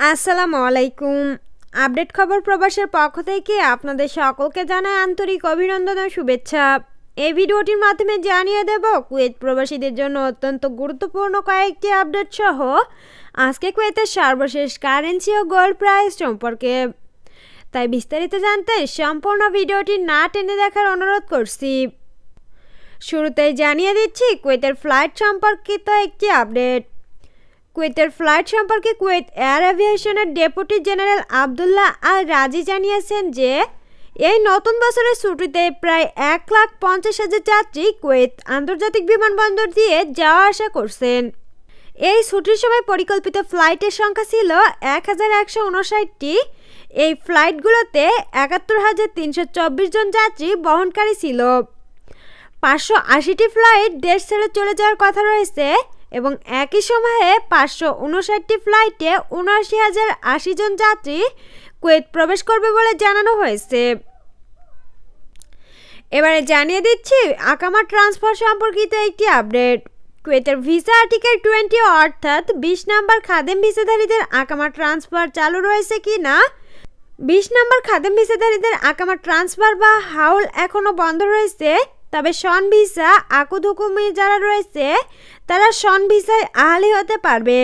আসসালামু আলাইকুম। আপডেট খবর প্রবাসের পক্ষ থেকে আপনাদের সকলকে জানাই আন্তরিক অভিনন্দন ও শুভেচ্ছা। এই ভিডিওটির মাধ্যমে জানিয়ে দেব কুয়েত প্রবাসীদের জন্য অত্যন্ত গুরুত্বপূর্ণ কয়েকটি আপডেট সহ আজকে কুয়েতের সর্বশেষ কারেন্সি ও গোল্ড প্রাইস সম্পর্কে। তাই বিস্তারিত জানতে সম্পূর্ণ ভিডিওটি না টেনে দেখার অনুরোধ করছি। শুরুতেই জানিয়ে দিচ্ছি কুয়েতের ফ্লাইট সম্পর্কিত একটি আপডেট। কুয়েতের ফ্লাইট সম্পর্কে কুয়েত এয়ার এভিয়েশনের deputy general Abdullah Al Razi জানিয়েছেন যে এই নতুন বছরের ছুটিতে প্রায় 1,50,000 যাত্রী কুয়েত আন্তর্জাতিক বিমানবন্দর দিয়ে যাওয়া আসা করছেন। এই ছুটির সময় পরিকল্পিত ফ্লাইটের সংখ্যা ছিল 1,159টি। এই ফ্লাইটগুলোতে 71,324 জন যাত্রী বহনকারী ছিল। 580টি ফ্লাইট দেশ ছেড়ে চলে যাওয়ার কথা রয়েছে এবং একই সময়ে 559টি ফ্লাইটে ৭৯,080 জন যাত্রী কুয়েত প্রবেশ করবে বলে জানানো হয়েছে। এবারে জানিয়ে দিচ্ছি আকামা ট্রান্সফার সম্পর্কিত একটি আপডেট। কুয়েতের ভিসা আর্টিকেল 20 অর্থাৎ 20 নম্বর খাদেম ভিসাধারীদের আকামা ট্রান্সফার চালু রয়েছে কি না। 20 নম্বর খাদেম ভিসাধারীদের আকামা ট্রান্সফার বা হাউল এখনও বন্ধ রয়েছে। তবে শন ভিসা আকুদ হুকুমে যারা রয়েছে তারা শন ভিসায় আহালি হতে পারবে।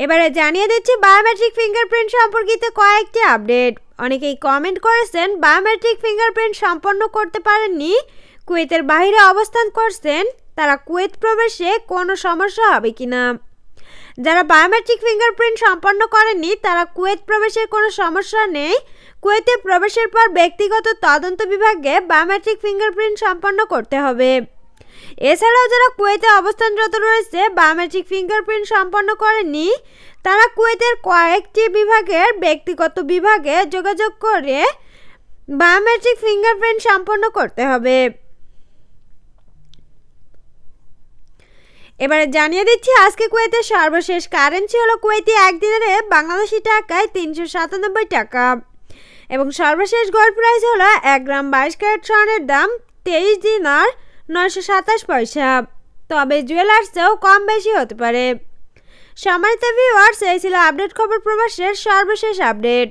এবারে জানিয়ে দিচ্ছি বায়োমেট্রিক ফিঙ্গারপ্রিন্ট সম্পর্কিত কয়েকটি আপডেট। অনেকেই কমেন্ট করেছেন বায়োমেট্রিক ফিঙ্গারপ্রিন্ট সম্পন্ন করতে পারেননি, কুয়েতের বাইরে অবস্থান করছেন, তারা কুয়েত প্রবেশে কোনো সমস্যা হবে কিনা। যারা বায়োমেট্রিক ফিঙ্গারপ্রিন্ট সম্পন্ন করেননি তারা কুয়েত প্রবেশের কোনো সমস্যা নেই। কুয়েতে প্রবেশের পর ব্যক্তিগত তদন্ত বিভাগে বায়োমেট্রিক ফিঙ্গারপ্রিন্ট সম্পন্ন করতে হবে। এছাড়াও যারা কুয়েতে অবস্থানরত রয়েছে বায়োমেট্রিক ফিঙ্গারপ্রিন্ট সম্পন্ন করেননি তারা কুয়েতের কয়েকটি বিভাগের ব্যক্তিগত বিভাগে যোগাযোগ করে বায়োমেট্রিক ফিঙ্গারপ্রিন্ট সম্পন্ন করতে হবে। এবারে জানিয়ে দিচ্ছি আজকে কুয়েতের সর্বশেষ কারেন্সি হলো কুয়েতি 1 দিনারে বাংলাদেশি টাকায় 397 টাকা এবং সর্বশেষ গোল্ড প্রাইস হলো 1 গ্রাম 22 ক্যারেট স্বর্ণের দাম 23 দিনার 927 পয়সা। তবে জুয়েলার্সেও কম বেশি হতে পারে। সম্মানিত ভিউয়ার্স, এই ছিল আপডেট খবর প্রবাসের সর্বশেষ আপডেট।